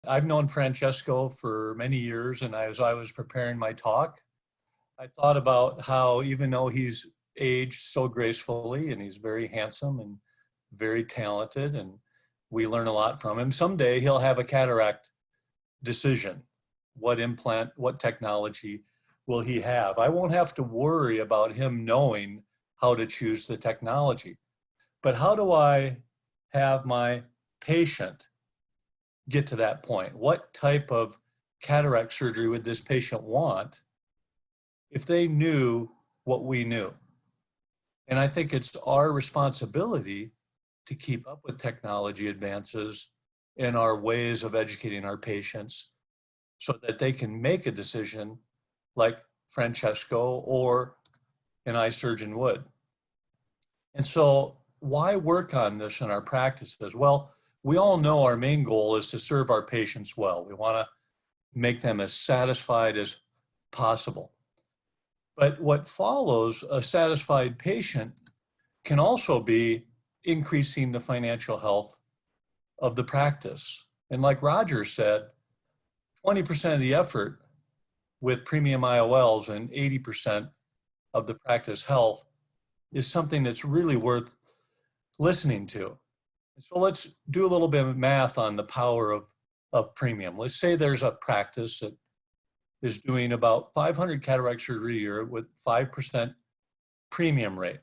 I've known Francesco for many years, and as I was preparing my talk, I thought about how even though he's aged so gracefully and he's very handsome and very talented, and we learn a lot from him, someday he'll have a cataract decision. What implant, what technology will he have? I won't have to worry about him knowing how to choose the technology. But how do I have my patient get to that point? What type of cataract surgery would this patient want if they knew what we knew? And I think it's our responsibility to keep up with technology advances in our ways of educating our patients so that they can make a decision like Francesco or an eye surgeon would. And so why work on this in our practices? Well, we all know our main goal is to serve our patients well. We want to make them as satisfied as possible. But what follows a satisfied patient can also be increasing the financial health of the practice. And like Roger said, 20% of the effort with Premium IOLs and 80% of the practice health is something that's really worth listening to. So let's do a little bit of math on the power of Premium. Let's say there's a practice that is doing about 500 cataract surgery a year with 5% premium rate.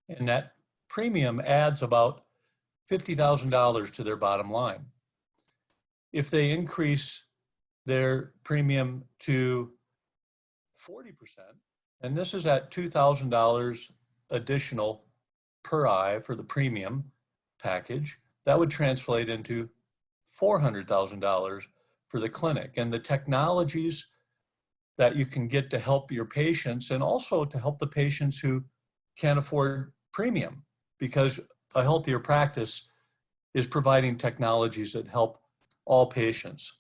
And that premium adds about $50,000 to their bottom line. If they increase their premium to 40%, and this is at $2,000 additional per eye for the premium package, that would translate into $400,000 for the clinic. And the technologies that you can get to help your patients and also to help the patients who can't afford premium, because a healthier practice is providing technologies that help all patients.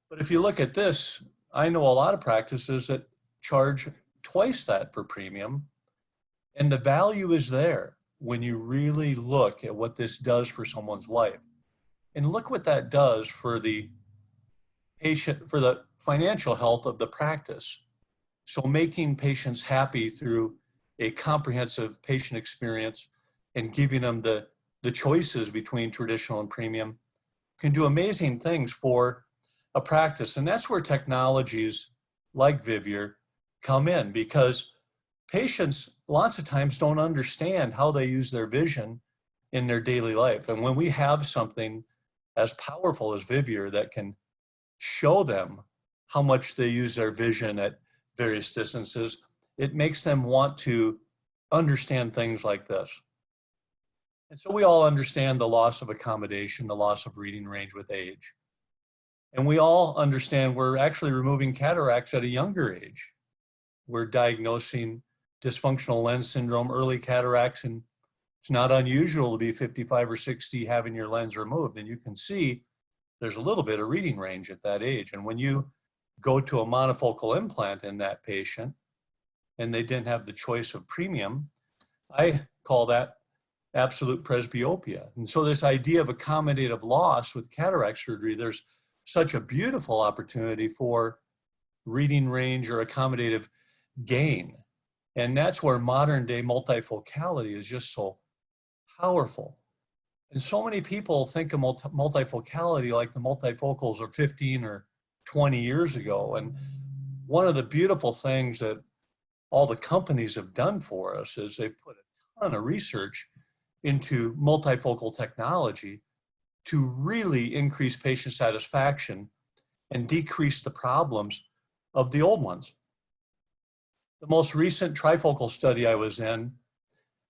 But if you look at this, I know a lot of practices that charge twice that for premium, and the value is there when you really look at what this does for someone's life. And look what that does for the patient, for the financial health of the practice. So making patients happy through a comprehensive patient experience and giving them the choices between traditional and premium can do amazing things for a practice. And that's where technologies like Vivior come in, because patients lots of times don't understand how they use their vision in their daily life. And when we have something as powerful as Vivior that can show them how much they use their vision at various distances, it makes them want to understand things like this. And so we all understand the loss of accommodation, the loss of reading range with age. And we all understand we're actually removing cataracts at a younger age. We're diagnosing dysfunctional lens syndrome, early cataracts, and it's not unusual to be 55 or 60 having your lens removed. And you can see there's a little bit of reading range at that age. And when you go to a monofocal implant in that patient and they didn't have the choice of premium, I call that absolute presbyopia. And so this idea of accommodative loss with cataract surgery, there's such a beautiful opportunity for reading range or accommodative gain. And that's where modern day multifocality is just so powerful. And so many people think of multifocality like the multifocals of 15 or 20 years ago. And one of the beautiful things that all the companies have done for us is they've put a ton of research into multifocal technology to really increase patient satisfaction and decrease the problems of the old ones. The most recent trifocal study I was in,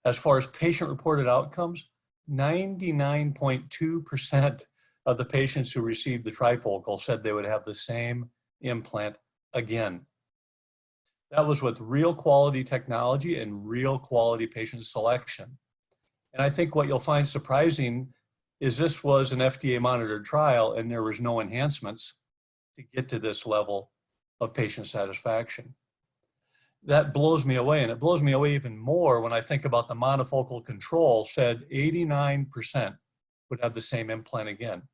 as far as patient-reported outcomes, 99.2% of the patients who received the trifocal said they would have the same implant again. That was with real quality technology and real quality patient selection. And I think what you'll find surprising is this was an FDA monitored trial and there was no enhancements to get to this level of patient satisfaction. That blows me away, and it blows me away even more when I think about the monofocal control said 89% would have the same implant again.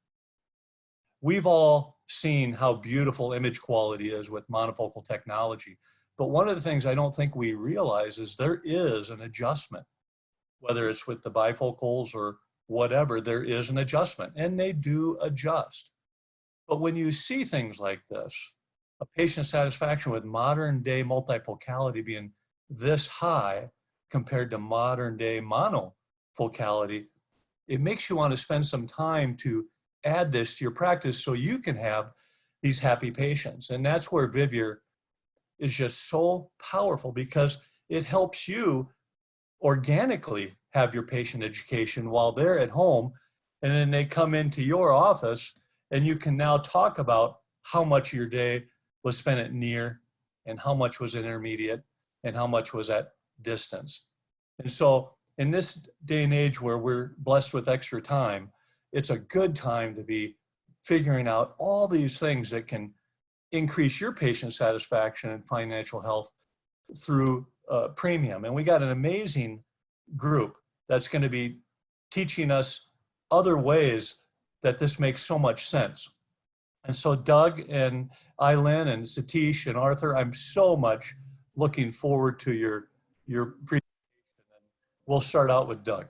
we've all seen how beautiful image quality is with monofocal technology. But one of the things I don't think we realize is there is an adjustment, whether it's with the bifocals or whatever, there is an adjustment, and they do adjust. But when you see things like this, a patient satisfaction with modern day multifocality being this high compared to modern day monofocality, it makes you want to spend some time to add this to your practice so you can have these happy patients. And that's where Vivior is just so powerful, because it helps you organically have your patient education while they're at home, and then they come into your office and you can now talk about how much of your day was spent at near and how much was intermediate and how much was at distance. And so in this day and age where we're blessed with extra time, it's a good time to be figuring out all these things that can increase your patient satisfaction and financial health through Premium. And we got an amazing group that's going to be teaching us other ways that this makes so much sense. And so Doug and Eileen and Satish and Arthur, I'm so much looking forward to your presentation. We'll start out with Doug.